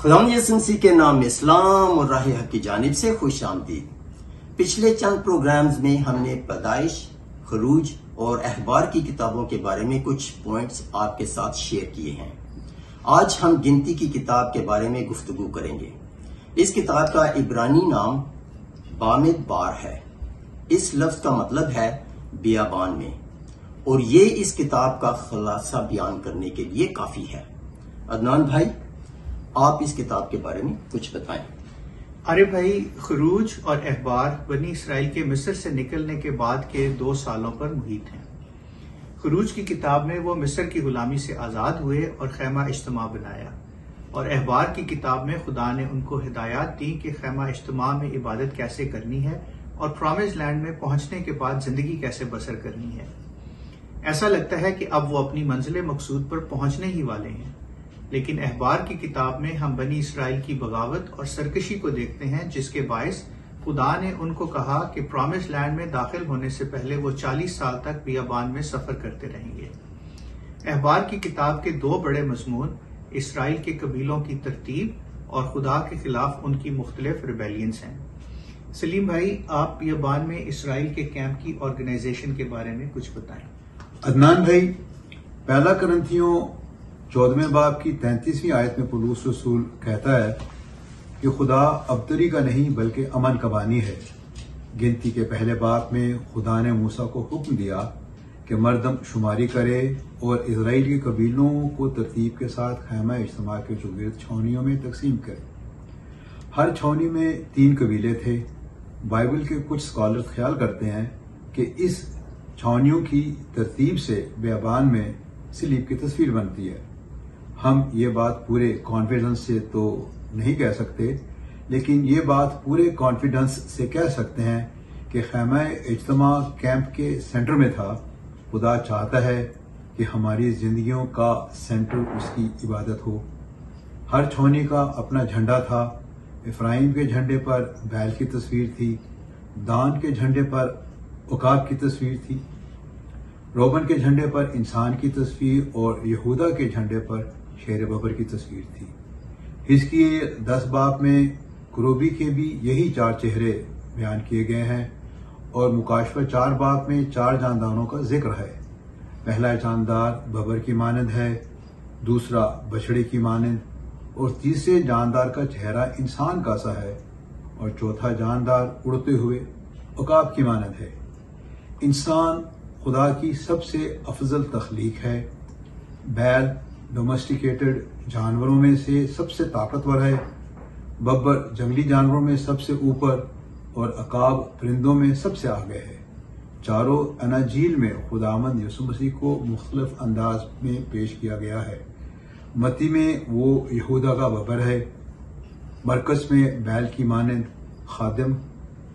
خداوند یسوع مسیح کے نام میں اسلام اور راہ حق کی جانب سے خوش آمدید۔ پچھلے چند پروگرامز میں ہم نے پیدائش، خروج اور اخبار کی کتابوں کے بارے میں کچھ پوائنٹس آپ کے ساتھ شیئر کیے ہیں۔ آج ہم گنتی کی کتاب کے بارے میں گفتگو کریں گے۔ اس کتاب کا عبرانی نام بامد بار ہے۔ اس لفظ کا مطلب ہے بیابان میں، اور یہ اس کتاب کا خلاصہ بیان کرنے کے لیے کافی ہے۔ عدنان بھائی، آپ اس کتاب کے بارے میں کچھ بتائیں۔ ارے بھائی، خروج اور اخبار بنی اسرائیل کے مصر سے نکلنے کے بعد کے 2 سالوں پر محیط ہیں۔ خروج کی کتاب میں وہ مصر کی غلامی سے آزاد ہوئے اور خیمہ اجتماع بنایا، اور اخبار کی کتاب میں خدا نے ان کو ہدایات دی کہ خیمہ اجتماع میں عبادت کیسے کرنی ہے اور پرامز لینڈ میں پہنچنے کے بعد زندگی کیسے بسر کرنی ہے۔ ایسا لگتا ہے کہ اب وہ اپنی منزل مقصود پر پہنچنے ہی والے ہیں، لیکن اخبار کی کتاب میں ہم بنی اسرائیل کی بغاوت اور سرکشی کو دیکھتے ہیں، جس کے باعث خدا نے ان کو کہا کہ پرامس لینڈ میں داخل ہونے سے پہلے وہ 40 سال تک بیابان میں سفر کرتے رہیں گے۔ اخبار کی کتاب کے 2 بڑے مضمون اسرائیل کے قبیلوں کی ترتیب اور خدا کے خلاف ان کی مختلف ریبیلینز ہیں۔ سلیم بھائی، آپ بیابان میں اسرائیل کے کیمپ کی آرگنائزیشن کے بارے میں کچھ بتائیں۔ عدنان بھائی، پہلا کرنتھیوں 14 باب کی 33ویں آیت میں پولس رسول کہتا ہے کہ خدا ابتری کا نہیں بلکہ امن کا بانی ہے۔ گنتی کے پہلے باب میں خدا نے موسیٰ کو حکم دیا کہ مردم شماری کرے اور اسرائیل کے قبیلوں کو ترتیب کے ساتھ خیمہ اجتماع کے چوگرد چھاؤنیوں میں تقسیم کرے۔ ہر چھاؤنی میں 3 قبیلے تھے۔ بائبل کے کچھ اسکالر خیال کرتے ہیں کہ اس چھاؤنیوں کی ترتیب سے بیابان میں سلیب کی تصویر بنتی ہے۔ ہم یہ بات پورے کانفیڈنس سے تو نہیں کہہ سکتے، لیکن یہ بات پورے کانفیڈنس سے کہہ سکتے ہیں کہ خیمہ اجتماع کیمپ کے سینٹر میں تھا۔ خدا چاہتا ہے کہ ہماری زندگیوں کا سینٹر اس کی عبادت ہو۔ ہر چھاؤنی کا اپنا جھنڈا تھا۔ افرایم کے جھنڈے پر بیل کی تصویر تھی، دان کے جھنڈے پر عقاب کی تصویر تھی، روبن کے جھنڈے پر انسان کی تصویر اور یہودا کے جھنڈے پر شیر ببر کی تصویر تھی۔ حزقیل 10 باب میں کروبی کے بھی یہی 4 چہرے بیان کیے گئے ہیں، اور مکاشفہ 4 باب میں 4 جانداروں کا ذکر ہے۔ پہلا جاندار ببر کی مانند ہے، دوسرا بچڑے کی مانند، اور تیسرے جاندار کا چہرہ انسان کا سا ہے، اور چوتھا جاندار اڑتے ہوئے عقاب کی مانند ہے۔ انسان خدا کی سب سے افضل تخلیق ہے۔ بیل ڈومیسٹیکیٹڈ جانوروں میں سے سب سے طاقتور ہے، ببر جنگلی جانوروں میں سب سے اوپر، اور عقاب پرندوں میں سب سے آگے ہے۔ چاروں اناجیل میں خداوند یسوع مسیح کو مختلف انداز میں پیش کیا گیا ہے۔ متی میں وہ یہودا کا ببر ہے، مرکز میں بیل کی مانند خادم،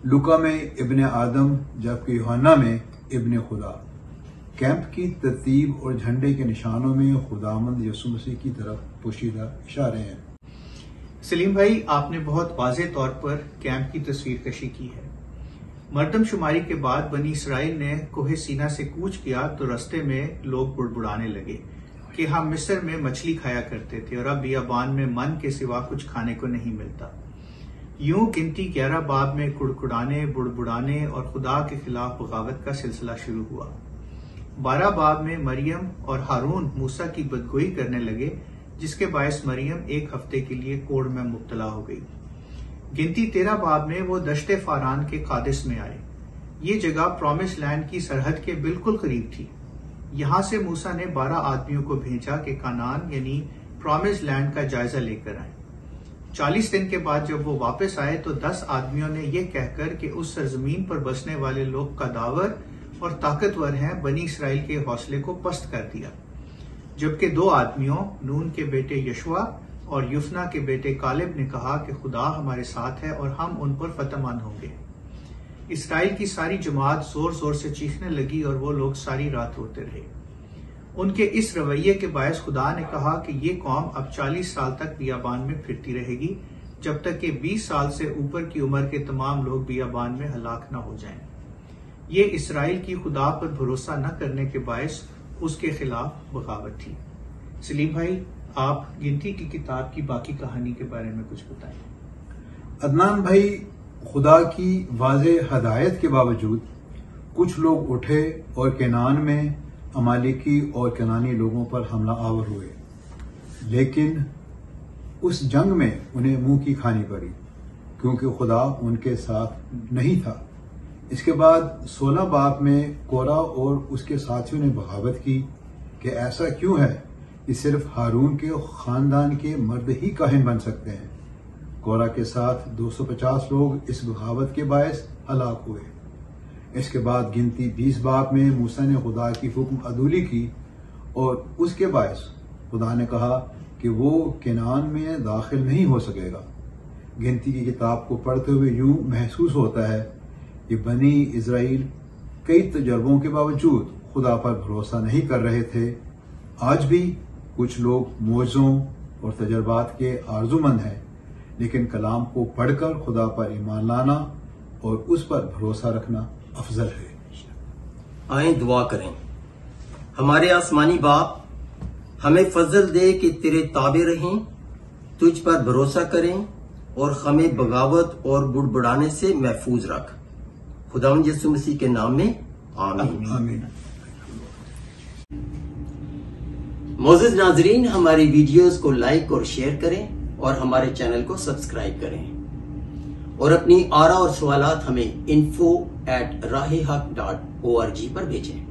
لوکا میں ابن آدم، جبکہ یوحنا میں ابن خدا۔ کیمپ کی ترتیب اور جھنڈے کے نشانوں میں خداوند یسوع مسیح کی طرف پوشیدہ اشارے ہیں۔ سلیم بھائی، آپ نے بہت واضح طور پر کیمپ کی تصویر کشی کی ہے۔ مردم شماری کے بعد بنی اسرائیل نے کوہ سینا سے کوچ کیا تو رستے میں لوگ بڑبڑانے لگے کہ ہم مصر میں مچھلی کھایا کرتے تھے اور اب بیابان میں من کے سوا کچھ کھانے کو نہیں ملتا۔ یوں گنتی 11 باب میں کڑکڑانے، بڑبڑانے اور خدا کے خلاف بغاوت کا سلسلہ شروع ہوا۔ 12 باب میں مریم اور ہارون موسیٰ کی بدگوئی کرنے لگے، جس کے باعث مریم 1 ہفتے کے لیے کوڑ میں مبتلا ہو گئی۔ گنتی 13 باب میں وہ دشت فاران کے قادس میں آئے۔ یہ جگہ پرامس لینڈ کی سرحد کے بالکل قریب تھی۔ یہاں سے موسیٰ نے 12 آدمیوں کو بھیجا کہ کانان یعنی پرامس لینڈ کا جائزہ لے کر آئیں۔ 40 دن کے بعد جب وہ واپس آئے تو 10 آدمیوں نے یہ کہہ کر کہ اس سرزمین پر بسنے والے لوگ قداور اور طاقتور ہیں، بنی اسرائیل کے حوصلے کو پست کر دیا، جبکہ 2 آدمیوں نون کے بیٹے یشوا اور یفنا کے بیٹے کالب نے کہا کہ خدا ہمارے ساتھ ہے اور ہم ان پر فتح مند ہوں گے۔ اسرائیل کی ساری جماعت زور زور سے چیخنے لگی اور وہ لوگ ساری رات روتے رہے۔ ان کے اس رویے کے باعث خدا نے کہا کہ یہ قوم اب 40 سال تک بیابان میں پھرتی رہے گی، جب تک کہ 20 سال سے اوپر کی عمر کے تمام لوگ بیابان میں ہلاک نہ ہو جائیں۔ یہ اسرائیل کی خدا پر بھروسہ نہ کرنے کے باعث اس کے خلاف بغاوت تھی۔ سلیم بھائی، آپ گنتی کی کتاب کی باقی کہانی کے بارے میں کچھ بتائیں۔ عدنان بھائی، خدا کی واضح ہدایت کے باوجود کچھ لوگ اٹھے اور کینان میں امالیکی اور کنانی لوگوں پر حملہ آور ہوئے، لیکن اس جنگ میں انہیں منہ کی کھانی پڑی کیونکہ خدا ان کے ساتھ نہیں تھا۔ اس کے بعد 16 باب میں کورہ اور اس کے ساتھیوں نے بغاوت کی کہ ایسا کیوں ہے کہ صرف ہارون کے خاندان کے مرد ہی کاہن بن سکتے ہیں۔ کورہ کے ساتھ 250 لوگ اس بغاوت کے باعث ہلاک ہوئے۔ اس کے بعد گنتی 20 باب میں موسیٰ نے خدا کی حکم عدولی کی اور اس کے باعث خدا نے کہا کہ وہ کنعان میں داخل نہیں ہو سکے گا۔ گنتی کی کتاب کو پڑھتے ہوئے یوں محسوس ہوتا ہے کہ بنی اسرائیل کئی تجربوں کے باوجود خدا پر بھروسہ نہیں کر رہے تھے۔ آج بھی کچھ لوگ معجزوں اور تجربات کے آرزومند ہیں، لیکن کلام کو پڑھ کر خدا پر ایمان لانا اور اس پر بھروسہ رکھنا افضل ہے۔ آئیں دعا کریں۔ ہمارے آسمانی باپ، ہمیں فضل دے کہ تیرے تابع رہیں، تجھ پر بھروسہ کریں اور ہمیں بغاوت اور بڑبڑانے سے محفوظ رکھ۔ خداوند یسوع مسیح کے نام میں آمین۔ آمین۔ معزز ناظرین، ہماری ویڈیوز کو لائک اور شیئر کریں اور ہمارے چینل کو سبسکرائب کریں اور اپنی آراء اور سوالات ہمیں info@rahehaq.org پر بھیجیں۔